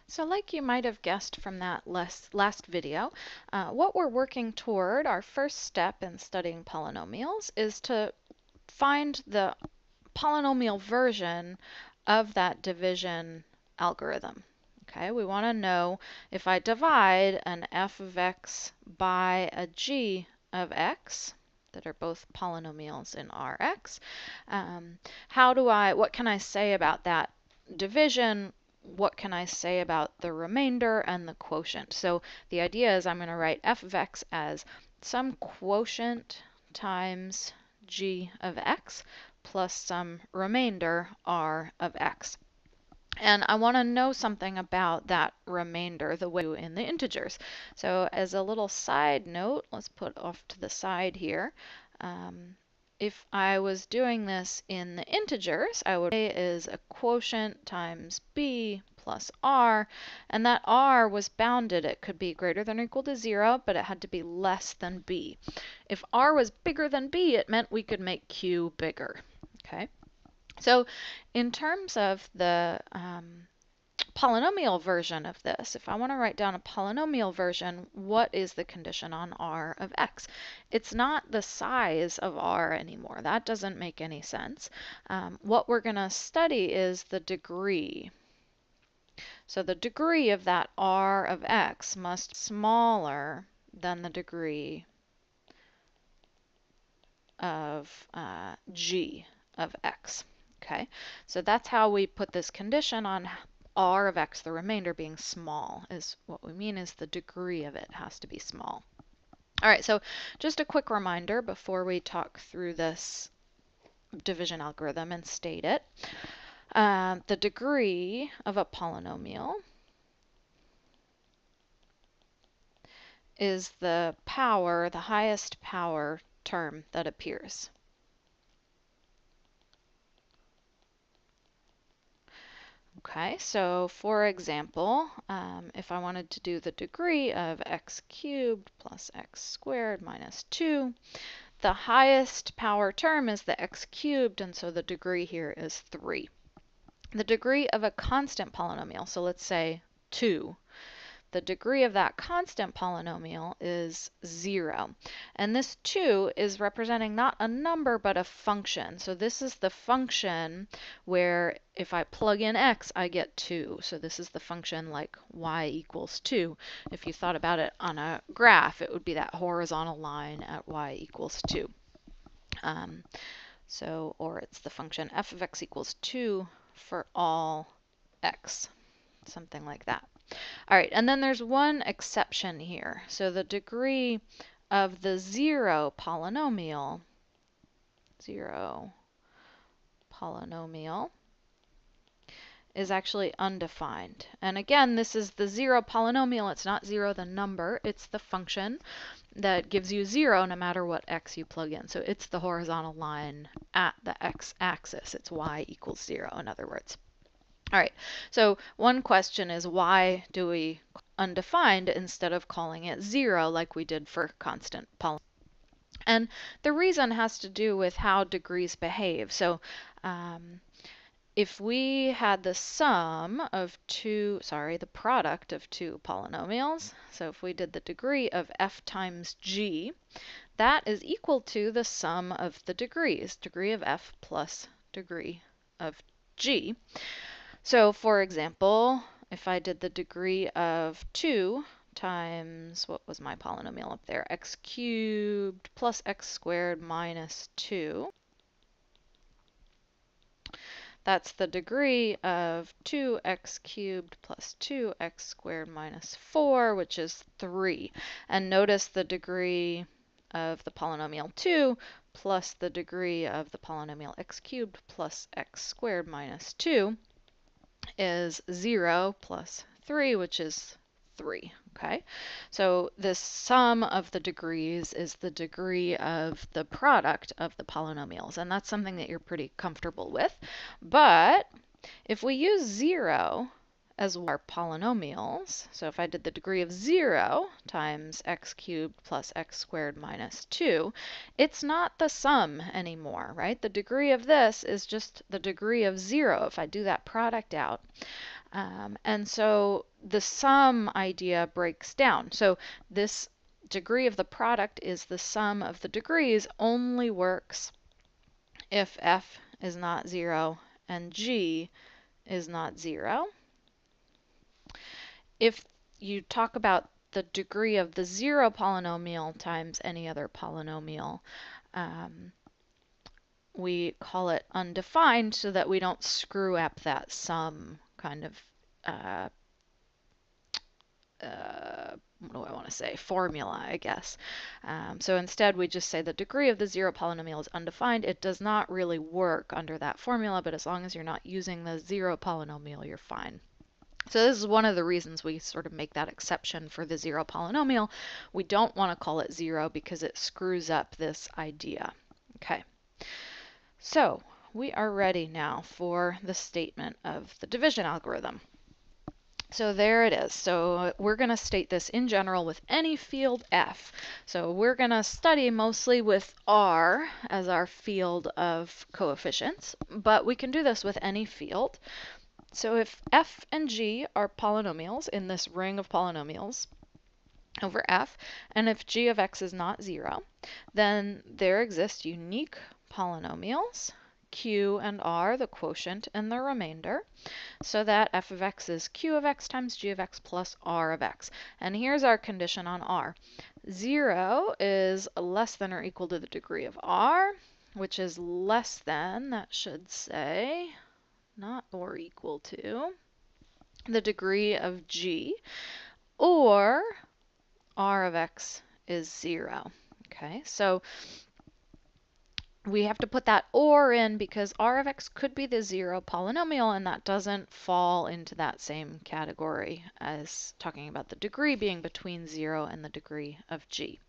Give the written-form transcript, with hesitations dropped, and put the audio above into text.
So like you might have guessed from that last video, what we're working toward, our first step in studying polynomials, is to find the polynomial version of that division algorithm. Okay, we want to know if I divide an f of x by a g of x, that are both polynomials in Rx, what can I say about that division? What can I say about the remainder and the quotient? So the idea is I'm going to write f of x as some quotient times g of x plus some remainder r of x. And I want to know something about that remainder, the way we do in the integers. So as a little side note, let's put off to the side here. If I was doing this in the integers, I would say A is a quotient times b plus r, and that r was bounded. It could be greater than or equal to 0, but it had to be less than b. If r was bigger than b, it meant we could make q bigger. Okay. So in terms of the polynomial version of this, if I want to write down a polynomial version, what is the condition on r of x? It's not the size of r anymore. That doesn't make any sense. What we're going to study is the degree. So the degree of that r of x must be smaller than the degree of g of x. Okay, so that's how we put this condition on r of x, the remainder being small, is what we mean is the degree of it has to be small. All right, so just a quick reminder before we talk through this division algorithm and state it. The degree of a polynomial is the power, the highest power term that appears. Okay, so for example, if I wanted to do the degree of x cubed plus x squared minus 2, the highest power term is the x cubed, and so the degree here is 3. The degree of a constant polynomial, so let's say 2, the degree of that constant polynomial is 0. And this 2 is representing not a number, but a function. So this is the function where if I plug in x, I get 2. So this is the function like y equals 2. If you thought about it on a graph, it would be that horizontal line at y equals 2. Or it's the function f of x equals 2 for all x, something like that. All right, and then there's one exception here. So the degree of the 0 polynomial is actually undefined. And again, this is the 0 polynomial. It's not 0 the number, it's the function that gives you 0 no matter what x you plug in. So it's the horizontal line at the x-axis. It's y equals 0, in other words. All right, so one question is, why do we undefined instead of calling it 0 like we did for constant polynomial? And the reason has to do with how degrees behave. So if we had the product of two polynomials, so if we did the degree of f times g, that is equal to the sum of the degrees, degree of f plus degree of g. So for example, if I did the degree of 2 times, what was my polynomial up there, x cubed plus x squared minus 2, that's the degree of 2x cubed plus 2x squared minus 4, which is 3. And notice the degree of the polynomial 2 plus the degree of the polynomial x cubed plus x squared minus 2 is 0 plus 3, which is 3. Okay, so the sum of the degrees is the degree of the product of the polynomials, and that's something that you're pretty comfortable with. But if we use 0 as our polynomials, so if I did the degree of 0 times x cubed plus x squared minus 2, it's not the sum anymore, right? The degree of this is just the degree of 0 if I do that product out. And so the sum idea breaks down. So this degree of the product is the sum of the degrees only works if f is not 0 and g is not 0. If you talk about the degree of the 0 polynomial times any other polynomial, we call it undefined so that we don't screw up that sum kind of what do I want to say? Formula, I guess. So instead, we just say the degree of the 0 polynomial is undefined. It does not really work under that formula, but as long as you're not using the 0 polynomial, you're fine. So this is one of the reasons we sort of make that exception for the 0 polynomial. We don't want to call it 0 because it screws up this idea. Okay. So we are ready now for the statement of the division algorithm. So there it is. So we're going to state this in general with any field F. So we're going to study mostly with R as our field of coefficients, but we can do this with any field. So if F and G are polynomials in this ring of polynomials over F, and if G of X is not 0, then there exist unique polynomials, Q and R, the quotient and the remainder, so that f of x is q of x times g of x plus r of x. And here's our condition on r. 0 is less than or equal to the degree of r, which is less than, that should say, not or equal to, the degree of g, or r of x is 0. Okay, so we have to put that or in because r of x could be the 0 polynomial, and that doesn't fall into that same category as talking about the degree being between 0 and the degree of g.